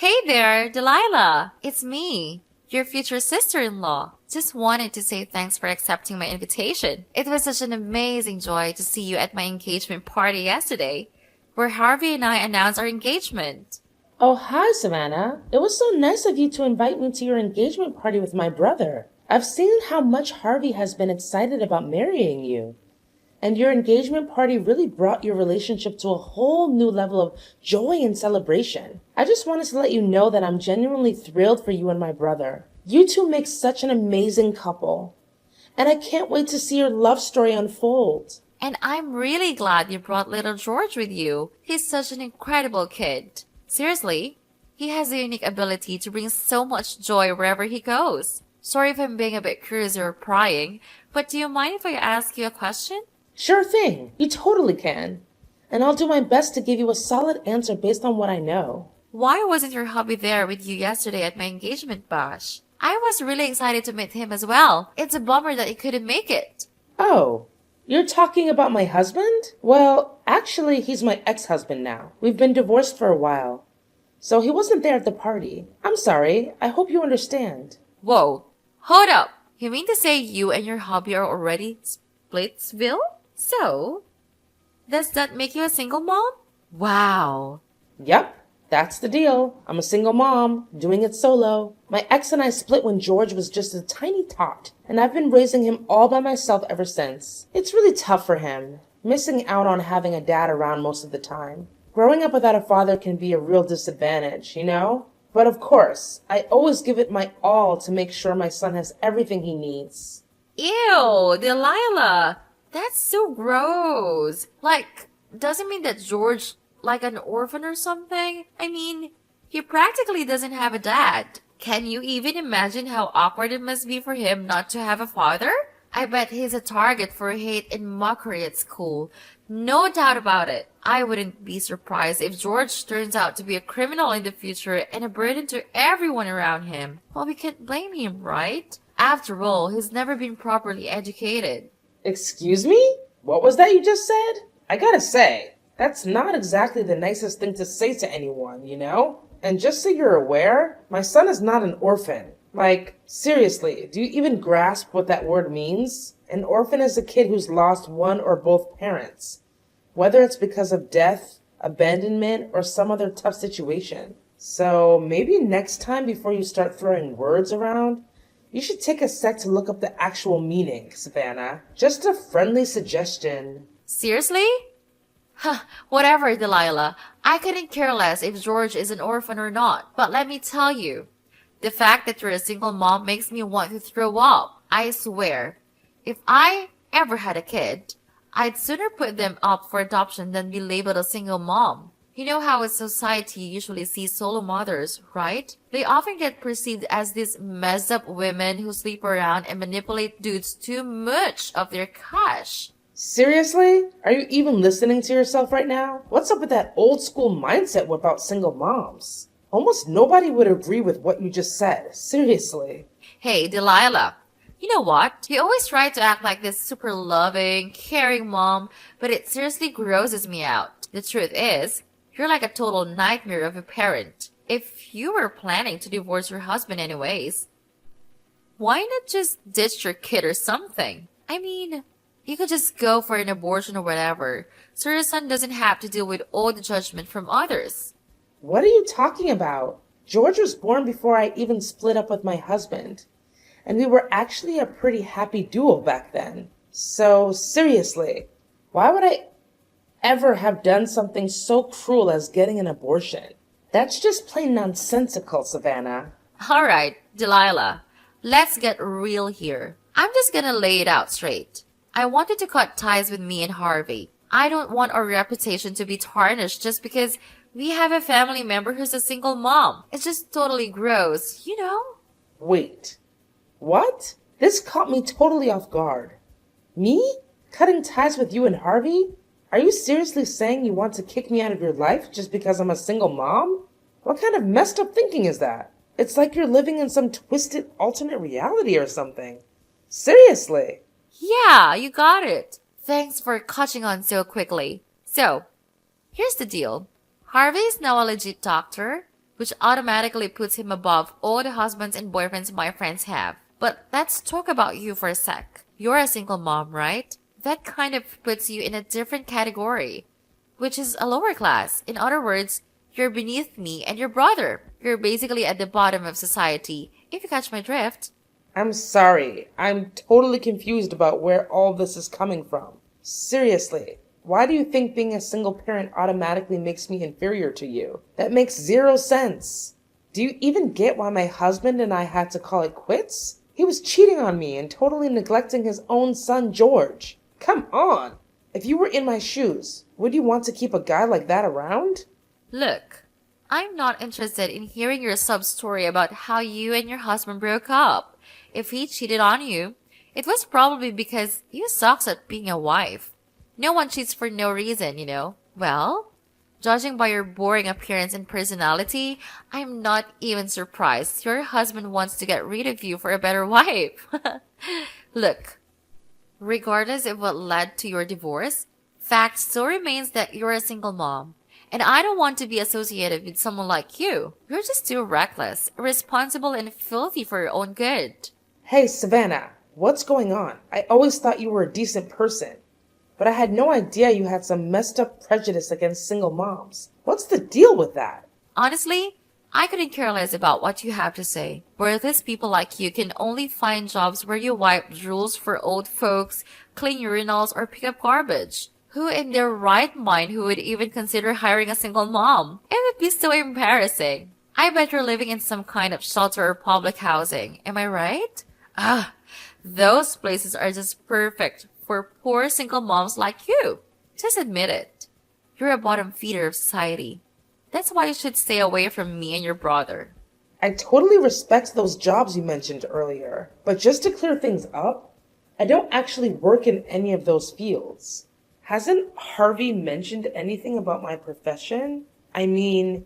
Hey there, Delilah. It's me, your future sister-in-law. Just wanted to say thanks for accepting my invitation. It was such an amazing joy to see you at my engagement party yesterday, where Harvey and I announced our engagement. Oh, hi, Savannah. It was so nice of you to invite me to your engagement party with my brother. I've seen how much Harvey has been excited about marrying you. And your engagement party really brought your relationship to a whole new level of joy and celebration. I just wanted to let you know that I'm genuinely thrilled for you and my brother. You two make such an amazing couple. And I can't wait to see your love story unfold. And I'm really glad you brought little George with you. He's such an incredible kid. Seriously, he has a unique ability to bring so much joy wherever he goes. Sorry if I'm being a bit curious or prying, but do you mind if I ask you a question? Sure thing. You totally can. And I'll do my best to give you a solid answer based on what I know. Why wasn't your hubby there with you yesterday at my engagement bash? I was really excited to meet him as well. It's a bummer that he couldn't make it. Oh, you're talking about my husband? Well, actually, he's my ex-husband now. We've been divorced for a while. So he wasn't there at the party. I'm sorry. I hope you understand. Whoa, hold up. You mean to say you and your hubby are already Splitsville? So, does that make you a single mom? Wow. Yep, that's the deal. I'm a single mom, doing it solo. My ex and I split when George was just a tiny tot, and I've been raising him all by myself ever since. It's really tough for him, missing out on having a dad around most of the time. Growing up without a father can be a real disadvantage, you know? But of course, I always give it my all to make sure my son has everything he needs. Ew, Delilah. That's so gross. Like, doesn't mean that George, like an orphan or something? I mean, he practically doesn't have a dad. Can you even imagine how awkward it must be for him not to have a father? I bet he's a target for hate and mockery at school. No doubt about it. I wouldn't be surprised if George turns out to be a criminal in the future and a burden to everyone around him. Well, we can't blame him, right? After all, he's never been properly educated. Excuse me? What was that you just said? I gotta say, that's not exactly the nicest thing to say to anyone, you know? And just so you're aware, my son is not an orphan. Like, seriously, do you even grasp what that word means? An orphan is a kid who's lost one or both parents, whether it's because of death, abandonment, or some other tough situation. So maybe next time before you start throwing words around, you should take a sec to look up the actual meaning, Savannah. Just a friendly suggestion. Seriously? Huh, whatever, Delilah. I couldn't care less if George is an orphan or not. But let me tell you, the fact that you're a single mom makes me want to throw up. I swear, if I ever had a kid, I'd sooner put them up for adoption than be labeled a single mom. You know how a society usually sees solo mothers, right? They often get perceived as these messed up women who sleep around and manipulate dudes too much of their cash. Seriously? Are you even listening to yourself right now? What's up with that old school mindset about single moms? Almost nobody would agree with what you just said. Seriously. Hey, Delilah. You know what? You always try to act like this super loving, caring mom, but it seriously grosses me out. The truth is, you're like a total nightmare of a parent. If you were planning to divorce your husband anyways, why not just ditch your kid or something? I mean, you could just go for an abortion or whatever, so your son doesn't have to deal with all the judgment from others. What are you talking about? George was born before I even split up with my husband. And we were actually a pretty happy duo back then. So seriously, why would I ever have done something so cruel as getting an abortion? That's just plain nonsensical, Savannah. Alright, Delilah, let's get real here. I'm just gonna lay it out straight. I wanted to cut ties with me and Harvey. I don't want our reputation to be tarnished just because we have a family member who's a single mom. It's just totally gross, you know? Wait, what? This caught me totally off guard. Me? Cutting ties with you and Harvey? Are you seriously saying you want to kick me out of your life just because I'm a single mom? What kind of messed up thinking is that? It's like you're living in some twisted alternate reality or something. Seriously. Yeah, you got it. Thanks for catching on so quickly. So, here's the deal. Harvey is now a legit doctor, which automatically puts him above all the husbands and boyfriends my friends have. But let's talk about you for a sec. You're a single mom, right? That kind of puts you in a different category, which is a lower class. In other words, you're beneath me and your brother. You're basically at the bottom of society, if you catch my drift. I'm sorry. I'm totally confused about where all this is coming from. Seriously, why do you think being a single parent automatically makes me inferior to you? That makes zero sense. Do you even get why my husband and I had to call it quits? He was cheating on me and totally neglecting his own son, George. Come on. If you were in my shoes, would you want to keep a guy like that around? Look, I'm not interested in hearing your sub-story about how you and your husband broke up. If he cheated on you, it was probably because you sucks at being a wife. No one cheats for no reason, you know. Well, judging by your boring appearance and personality, I'm not even surprised your husband wants to get rid of you for a better wife. Look, regardless of what led to your divorce, fact still remains that you're a single mom. And I don't want to be associated with someone like you. You're just too reckless, irresponsible, and filthy for your own good. Hey, Savannah, what's going on? I always thought you were a decent person, but I had no idea you had some messed up prejudice against single moms. What's the deal with that? Honestly, I couldn't care less about what you have to say. Worthless people like you can only find jobs where you wipe drools for old folks, clean urinals, or pick up garbage. Who in their right mind who would even consider hiring a single mom? It would be so embarrassing. I bet you're living in some kind of shelter or public housing. Am I right? Those places are just perfect for poor single moms like you. Just admit it. You're a bottom feeder of society. That's why you should stay away from me and your brother. I totally respect those jobs you mentioned earlier, but just to clear things up, I don't actually work in any of those fields. Hasn't Harvey mentioned anything about my profession? I mean,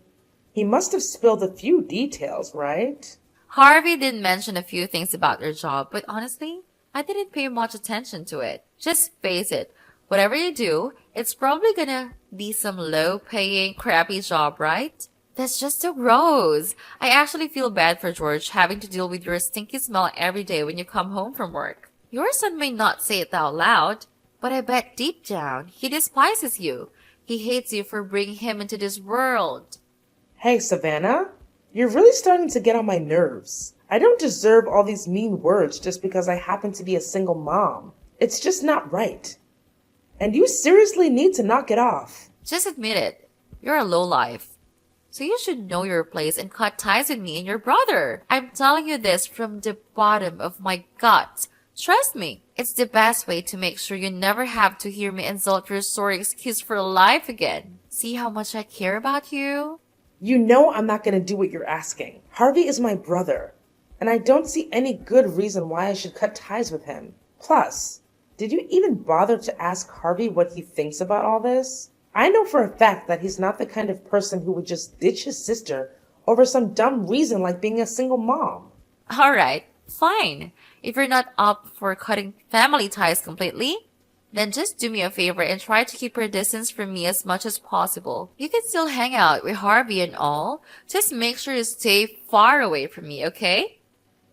he must have spilled a few details, right? Harvey did mention a few things about your job, but honestly, I didn't pay much attention to it. Just face it, whatever you do, it's probably gonna be some low-paying, crappy job, right? That's just so gross. I actually feel bad for George having to deal with your stinky smell every day when you come home from work. Your son may not say it out loud, but I bet deep down, he despises you. He hates you for bringing him into this world. Hey, Savannah, you're really starting to get on my nerves. I don't deserve all these mean words just because I happen to be a single mom. It's just not right. And you seriously need to knock it off. Just admit it. You're a lowlife. So you should know your place and cut ties with me and your brother. I'm telling you this from the bottom of my gut. Trust me, it's the best way to make sure you never have to hear me insult your sorry excuse for life again. See how much I care about you? You know I'm not going to do what you're asking. Harvey is my brother, and I don't see any good reason why I should cut ties with him. Plus, did you even bother to ask Harvey what he thinks about all this? I know for a fact that he's not the kind of person who would just ditch his sister over some dumb reason like being a single mom. Alright, fine. If you're not up for cutting family ties completely, then just do me a favor and try to keep your distance from me as much as possible. You can still hang out with Harvey and all. Just make sure you stay far away from me, okay?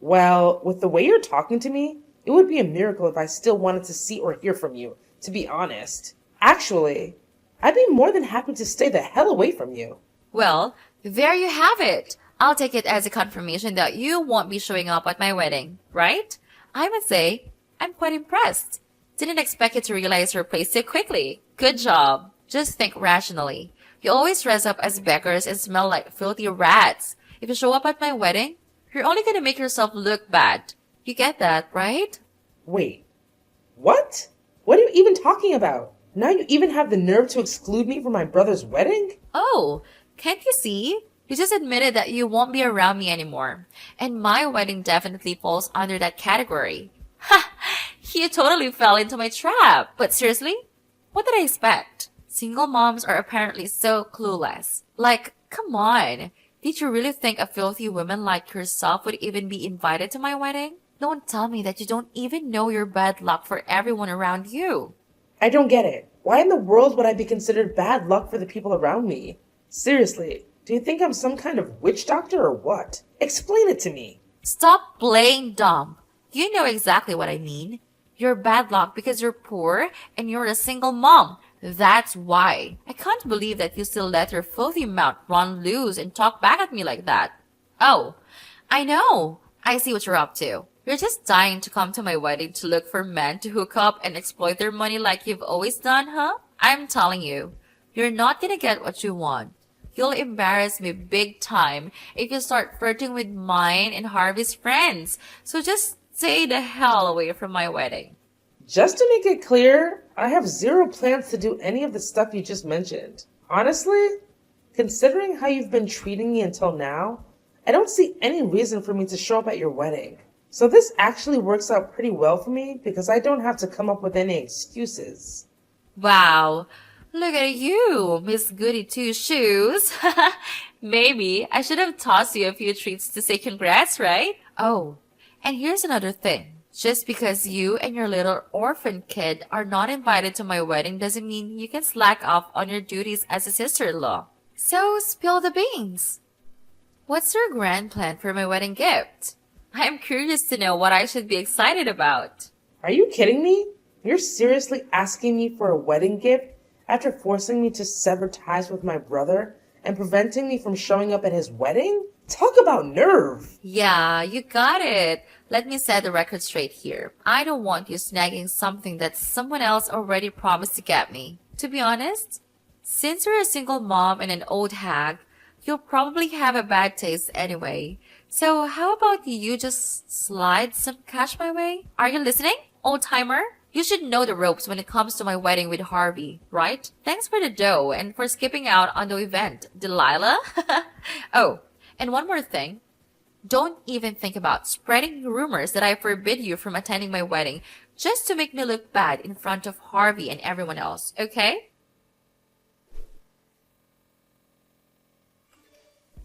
Well, with the way you're talking to me, it would be a miracle if I still wanted to see or hear from you, to be honest. Actually, I'd be more than happy to stay the hell away from you. Well, there you have it. I'll take it as a confirmation that you won't be showing up at my wedding, right? I would say I'm quite impressed. Didn't expect you to realize your place so quickly. Good job. Just think rationally. You always dress up as beggars and smell like filthy rats. If you show up at my wedding, you're only gonna make yourself look bad. You get that, right? Wait, what? What are you even talking about? Now you even have the nerve to exclude me from my brother's wedding? Oh, can't you see? You just admitted that you won't be around me anymore. And my wedding definitely falls under that category. Ha! You totally fell into my trap. But seriously? What did I expect? Single moms are apparently so clueless. Like, come on. Did you really think a filthy woman like yourself would even be invited to my wedding? Don't tell me that you don't even know your bad luck for everyone around you. I don't get it. Why in the world would I be considered bad luck for the people around me? Seriously, Do you think I'm some kind of witch doctor or what? Explain it to me. Stop playing dumb. You know exactly what I mean. You're bad luck because you're poor and you're a single mom. That's why. I can't believe that you still let your filthy mouth run loose and talk back at me like that. Oh, I know. I see what you're up to. You're just dying to come to my wedding to look for men to hook up and exploit their money like you've always done, huh? I'm telling you, you're not gonna get what you want. You'll embarrass me big time if you start flirting with mine and Harvey's friends. So just stay the hell away from my wedding. Just to make it clear, I have zero plans to do any of the stuff you just mentioned. Honestly, considering how you've been treating me until now, I don't see any reason for me to show up at your wedding. So this actually works out pretty well for me because I don't have to come up with any excuses. Wow, look at you, Miss Goody Two Shoes. Maybe I should have tossed you a few treats to say congrats, right? Oh, and here's another thing. Just because you and your little orphan kid are not invited to my wedding doesn't mean you can slack off on your duties as a sister-in-law. So spill the beans. What's your grand plan for my wedding gift? I'm curious to know what I should be excited about. Are you kidding me? You're seriously asking me for a wedding gift after forcing me to sever ties with my brother and preventing me from showing up at his wedding? Talk about nerve! Yeah, you got it. Let me set the record straight here. I don't want you snagging something that someone else already promised to get me. To be honest, since you're a single mom and an old hag, you'll probably have a bad taste anyway. So how about you just slide some cash my way? Are you listening, old timer? You should know the ropes when it comes to my wedding with Harvey, right? Thanks for the dough and for skipping out on the event, Delilah. Oh, and one more thing. Don't even think about spreading rumors that I forbid you from attending my wedding just to make me look bad in front of Harvey and everyone else, okay?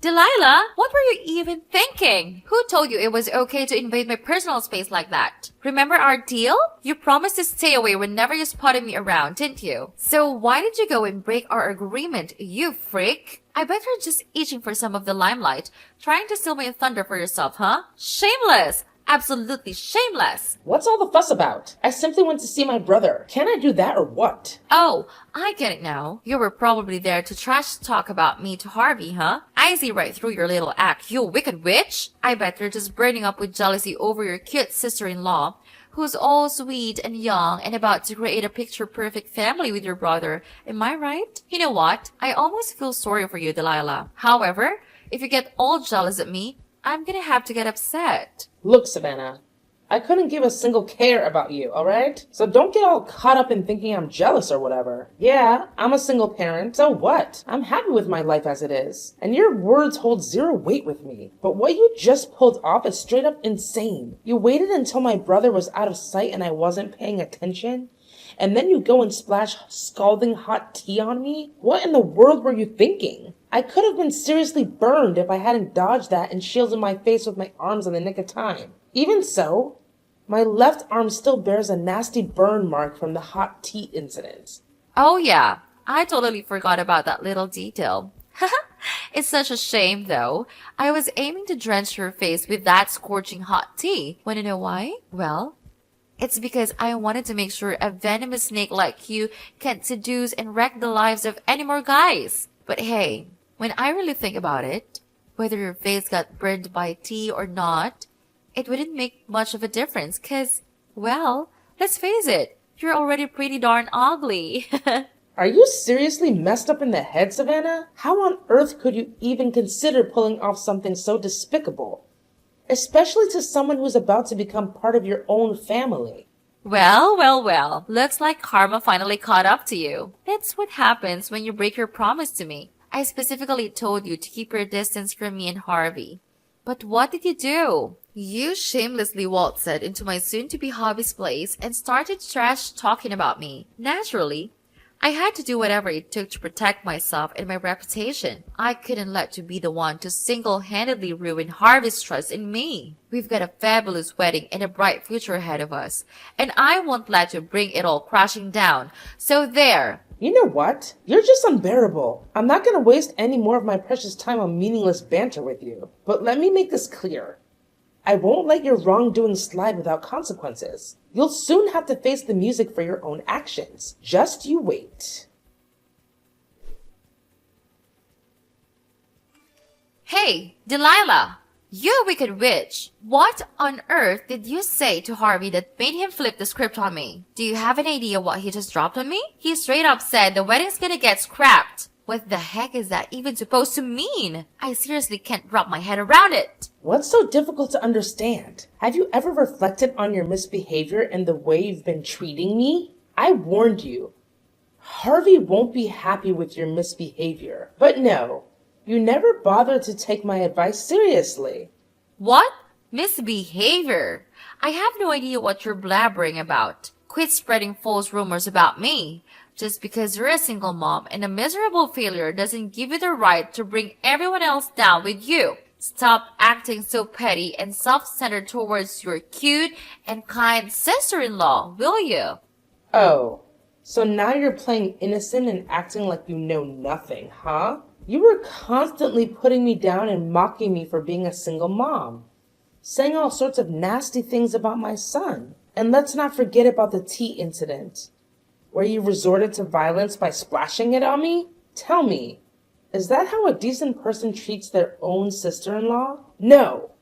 Delilah, what were you even thinking? Who told you it was okay to invade my personal space like that? Remember our deal? You promised to stay away whenever you spotted me around, didn't you? So why did you go and break our agreement, you freak? I bet you're just itching for some of the limelight, trying to steal my thunder for yourself, huh? Shameless! Absolutely shameless! What's all the fuss about? I simply went to see my brother. Can I do that or what? Oh, I get it now. You were probably there to trash talk about me to Harvey, huh? I see right through your little act, you wicked witch! I bet you're just burning up with jealousy over your cute sister-in-law, who's all sweet and young and about to create a picture-perfect family with your brother. Am I right? You know what? I almost feel sorry for you, Delilah. However, if you get all jealous at me, I'm gonna have to get upset. Look, Savannah, I couldn't give a single care about you, alright? So don't get all caught up in thinking I'm jealous or whatever. Yeah, I'm a single parent, so what? I'm happy with my life as it is. And your words hold zero weight with me. But what you just pulled off is straight up insane. You waited until my brother was out of sight and I wasn't paying attention? And then you go and splash scalding hot tea on me? What in the world were you thinking? I could have been seriously burned if I hadn't dodged that and shielded my face with my arms in the nick of time. Even so, my left arm still bears a nasty burn mark from the hot tea incident. Oh yeah, I totally forgot about that little detail. It's such a shame though. I was aiming to drench your face with that scorching hot tea. Wanna know why? Well, it's because I wanted to make sure a venomous snake like you can't seduce and wreck the lives of any more guys. But hey, when I really think about it, whether your face got burned by tea or not, it wouldn't make much of a difference cause, well, let's face it, you're already pretty darn ugly. Are you seriously messed up in the head, Savannah? How on earth could you even consider pulling off something so despicable? Especially to someone who's about to become part of your own family. Well. Looks like karma finally caught up to you. That's what happens when you break your promise to me. I specifically told you to keep your distance from me and Harvey. But what did you do? You shamelessly waltzed into my soon-to-be hobby's place and started trash talking about me. Naturally, I had to do whatever it took to protect myself and my reputation. I couldn't let you be the one to single-handedly ruin Harvey's trust in me. We've got a fabulous wedding and a bright future ahead of us, and I won't let you bring it all crashing down. So there, You know what? You're just unbearable. I'm not gonna waste any more of my precious time on meaningless banter with you. But let me make this clear. I won't let your wrongdoing slide without consequences. You'll soon have to face the music for your own actions. Just you wait. Hey, Delilah! You wicked witch! What on earth did you say to Harvey that made him flip the script on me? Do you have an idea what he just dropped on me? He straight up said the wedding's gonna get scrapped. What the heck is that even supposed to mean? I seriously can't wrap my head around it. What's so difficult to understand? Have you ever reflected on your misbehavior and the way you've been treating me? I warned you. Harvey won't be happy with your misbehavior. But no, you never bothered to take my advice seriously. What? Misbehavior? I have no idea what you're blabbering about. Quit spreading false rumors about me. Just because you're a single mom and a miserable failure doesn't give you the right to bring everyone else down with you. Stop acting so petty and self-centered towards your cute and kind sister-in-law, will you? Oh, so now you're playing innocent and acting like you know nothing, huh? You were constantly putting me down and mocking me for being a single mom, saying all sorts of nasty things about my son. And let's not forget about the tea incident, where you resorted to violence by splashing it on me? Tell me, is that how a decent person treats their own sister-in-law? No.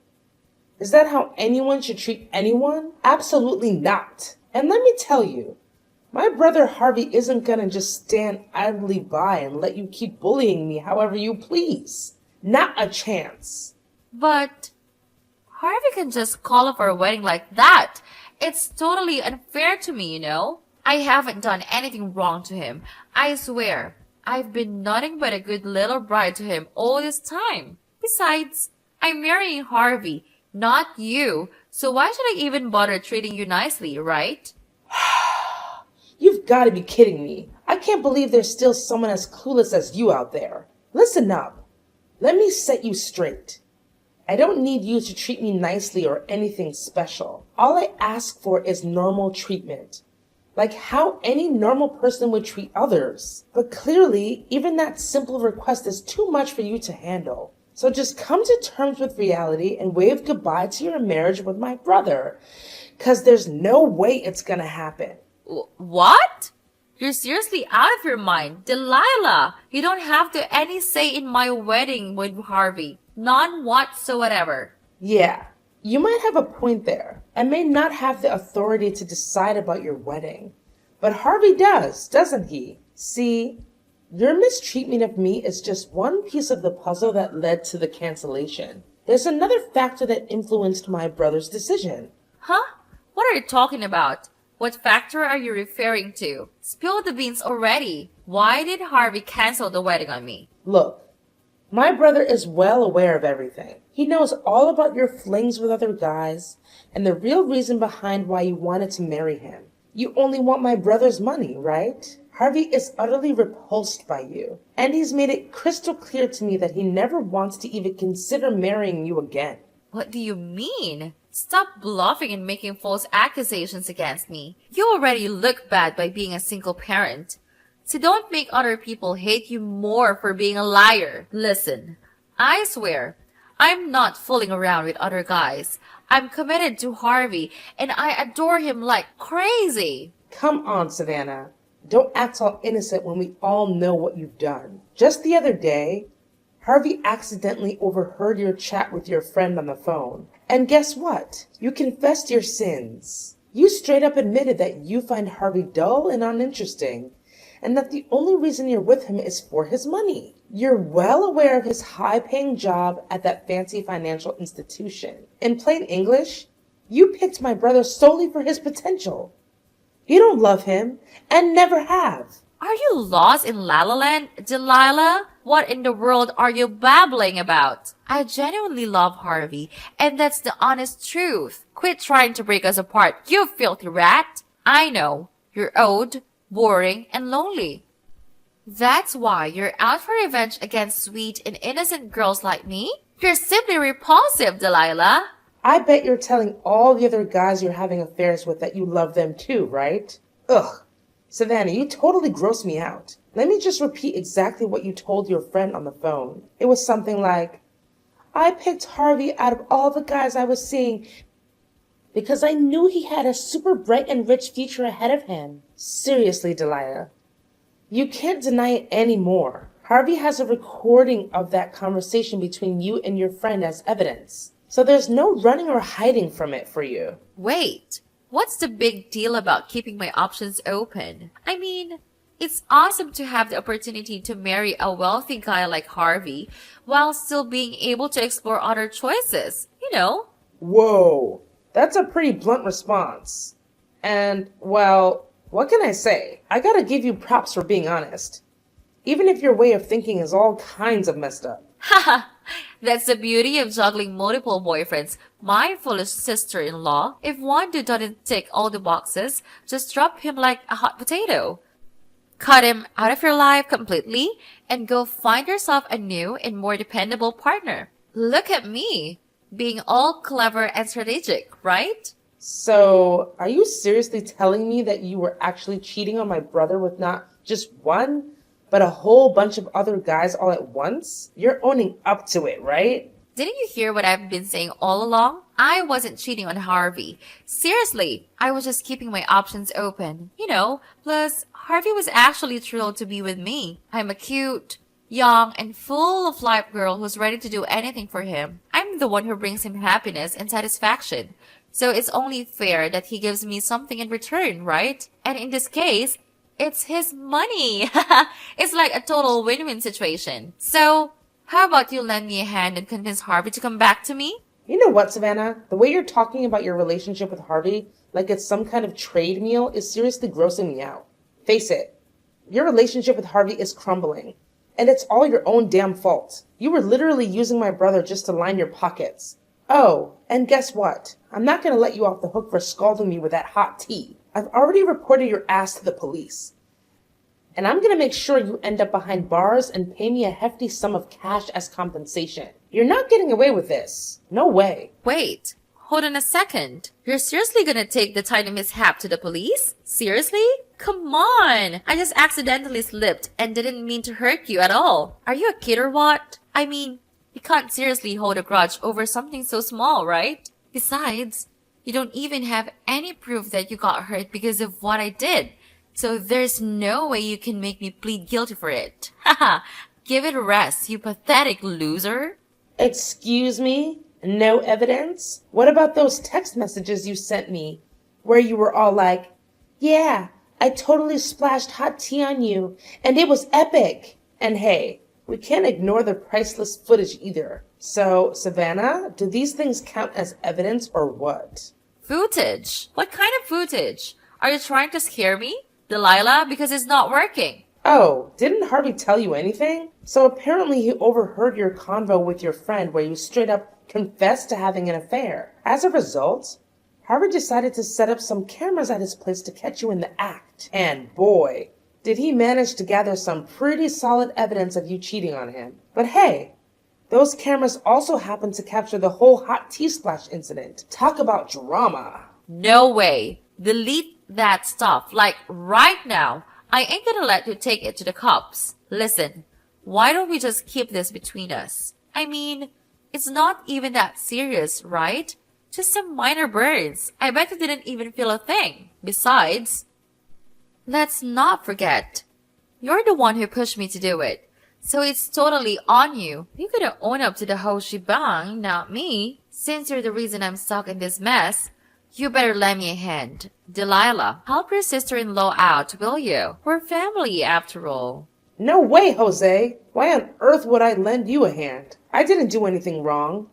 Is that how anyone should treat anyone? Absolutely not. And let me tell you, my brother Harvey isn't gonna just stand idly by and let you keep bullying me however you please. Not a chance. But Harvey can just call off our wedding like that. It's totally unfair to me, you know? I haven't done anything wrong to him. I swear, I've been nothing but a good little bride to him all this time. Besides, I'm marrying Harvey, not you. So why should I even bother treating you nicely, right? You've got to be kidding me. I can't believe there's still someone as clueless as you out there. Listen up. Let me set you straight. I don't need you to treat me nicely or anything special. All I ask for is normal treatment, like how any normal person would treat others. But clearly, even that simple request is too much for you to handle. So just come to terms with reality and wave goodbye to your marriage with my brother, because there's no way it's gonna happen. What? You're seriously out of your mind. Delilah, you don't have to any say in my wedding with Harvey. None whatsoever. Yeah, you might have a point there. I may not have the authority to decide about your wedding, but Harvey does, doesn't he? See, your mistreatment of me is just one piece of the puzzle that led to the cancellation. There's another factor that influenced my brother's decision. Huh? What are you talking about? What factor are you referring to? Spill the beans already. Why did Harvey cancel the wedding on me? Look, my brother is well aware of everything. He knows all about your flings with other guys and the real reason behind why you wanted to marry him. You only want my brother's money, right? Harvey is utterly repulsed by you, and he's made it crystal clear to me that he never wants to even consider marrying you again. What do you mean? Stop bluffing and making false accusations against me. You already look bad by being a single parent. So don't make other people hate you more for being a liar. Listen, I swear, I'm not fooling around with other guys. I'm committed to Harvey, and I adore him like crazy. Come on, Savannah. Don't act all innocent when we all know what you've done. Just the other day, Harvey accidentally overheard your chat with your friend on the phone. And guess what? You confessed your sins. You straight up admitted that you find Harvey dull and uninteresting, and that the only reason you're with him is for his money. You're well aware of his high-paying job at that fancy financial institution. In plain English, you picked my brother solely for his potential. You don't love him, and never have. Are you lost in La La Land, Delilah? What in the world are you babbling about? I genuinely love Harvey, and that's the honest truth. Quit trying to break us apart, you filthy rat. I know, you're old, boring, and lonely. That's why you're out for revenge against sweet and innocent girls like me? You're simply repulsive, Delilah. I bet you're telling all the other guys you're having affairs with that you love them too, right? Ugh. Savannah, you totally gross me out. Let me just repeat exactly what you told your friend on the phone. It was something like, I picked Harvey out of all the guys I was seeing because I knew he had a super bright and rich future ahead of him. Seriously, Delilah, you can't deny it anymore. Harvey has a recording of that conversation between you and your friend as evidence. So there's no running or hiding from it for you. Wait, what's the big deal about keeping my options open? I mean, it's awesome to have the opportunity to marry a wealthy guy like Harvey while still being able to explore other choices, you know? Whoa, that's a pretty blunt response. And, well, what can I say? I gotta give you props for being honest. Even if your way of thinking is all kinds of messed up. Haha, that's the beauty of juggling multiple boyfriends. My foolish sister-in-law, if one dude doesn't tick all the boxes, just drop him like a hot potato. Cut him out of your life completely and go find yourself a new and more dependable partner. Look at me, being all clever and strategic, right? So, are you seriously telling me that you were actually cheating on my brother with not just one, but a whole bunch of other guys all at once? You're owning up to it, right? Didn't you hear what I've been saying all along? I wasn't cheating on Harvey. Seriously, I was just keeping my options open. You know, plus Harvey was actually thrilled to be with me. I'm a cute, young, and full of life girl who's ready to do anything for him. I'm the one who brings him happiness and satisfaction. So it's only fair that he gives me something in return, right? And in this case, it's his money. It's like a total win-win situation. So, how about you lend me a hand and convince Harvey to come back to me? You know what, Savannah? The way you're talking about your relationship with Harvey like it's some kind of trade meal is seriously grossing me out. Face it, your relationship with Harvey is crumbling. And it's all your own damn fault. You were literally using my brother just to line your pockets. Oh, and guess what? I'm not going to let you off the hook for scalding me with that hot tea. I've already reported your ass to the police. And I'm going to make sure you end up behind bars and pay me a hefty sum of cash as compensation. You're not getting away with this. No way. Wait, hold on a second. You're seriously gonna take the tiny mishap to the police? Seriously? Come on! I just accidentally slipped and didn't mean to hurt you at all. Are you a kid or what? I mean, you can't seriously hold a grudge over something so small, right? Besides, you don't even have any proof that you got hurt because of what I did. So there's no way you can make me plead guilty for it. Haha, give it a rest, you pathetic loser. Excuse me? No evidence? What about those text messages you sent me where you were all like, yeah, I totally splashed hot tea on you and it was epic. And hey, we can't ignore the priceless footage either. So, Savannah, do these things count as evidence or what? Footage? What kind of footage? Are you trying to scare me, Delilah? Because it's not working. Oh, didn't Harvey tell you anything? So apparently he overheard your convo with your friend where you straight up confessed to having an affair. As a result, Harvey decided to set up some cameras at his place to catch you in the act. And boy, did he manage to gather some pretty solid evidence of you cheating on him. But hey, those cameras also happened to capture the whole hot tea splash incident. Talk about drama. No way. Delete that stuff. Like, right now. I ain't gonna let you take it to the cops. Listen, why don't we just keep this between us? I mean, it's not even that serious, right? Just some minor burns. I bet you didn't even feel a thing. Besides, let's not forget, you're the one who pushed me to do it. So it's totally on you. You gotta own up to the whole shebang, not me. Since you're the reason I'm stuck in this mess, you better lend me a hand. Delilah, help your sister-in-law out, will you? We're family, after all. No way, Jose. Why on earth would I lend you a hand? I didn't do anything wrong.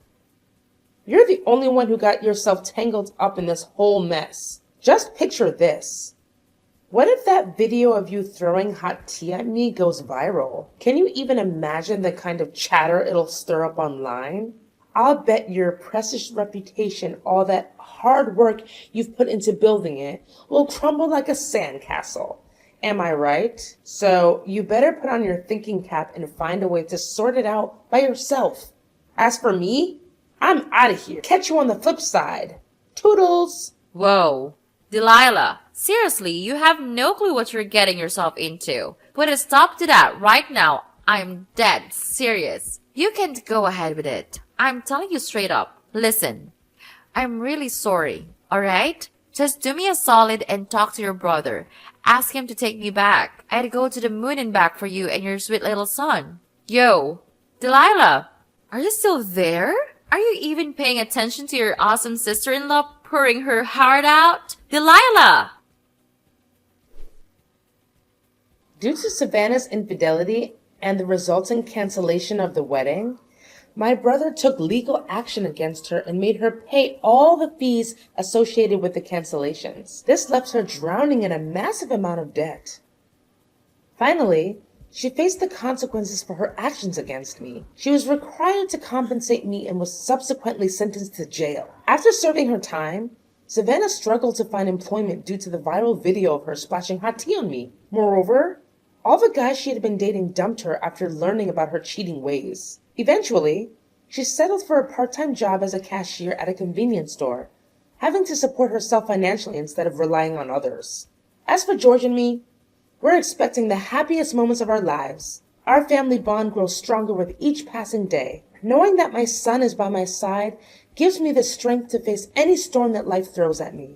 You're the only one who got yourself tangled up in this whole mess. Just picture this. What if that video of you throwing hot tea at me goes viral? Can you even imagine the kind of chatter it'll stir up online? I'll bet your precious reputation, all that hard work you've put into building it, will crumble like a sandcastle. Am I right? So you better put on your thinking cap and find a way to sort it out by yourself. As for me, I'm out of here. Catch you on the flip side. Toodles! Whoa. Delilah, seriously, you have no clue what you're getting yourself into. Put a stop to that right now. I'm dead serious. You can't go ahead with it. I'm telling you straight up. Listen, I'm really sorry, alright? Just do me a solid and talk to your brother. Ask him to take me back. I'd go to the moon and back for you and your sweet little son. Yo, Delilah, are you still there? Are you even paying attention to your awesome sister-in-law pouring her heart out? Delilah! Due to Savannah's infidelity and the resulting cancellation of the wedding, my brother took legal action against her and made her pay all the fees associated with the cancellations. This left her drowning in a massive amount of debt. Finally, she faced the consequences for her actions against me. She was required to compensate me and was subsequently sentenced to jail. After serving her time, Savannah struggled to find employment due to the viral video of her splashing hot tea on me. Moreover, all the guys she had been dating dumped her after learning about her cheating ways. Eventually, she settled for a part-time job as a cashier at a convenience store, having to support herself financially instead of relying on others. As for George and me, we're expecting the happiest moments of our lives. Our family bond grows stronger with each passing day. Knowing that my son is by my side gives me the strength to face any storm that life throws at me.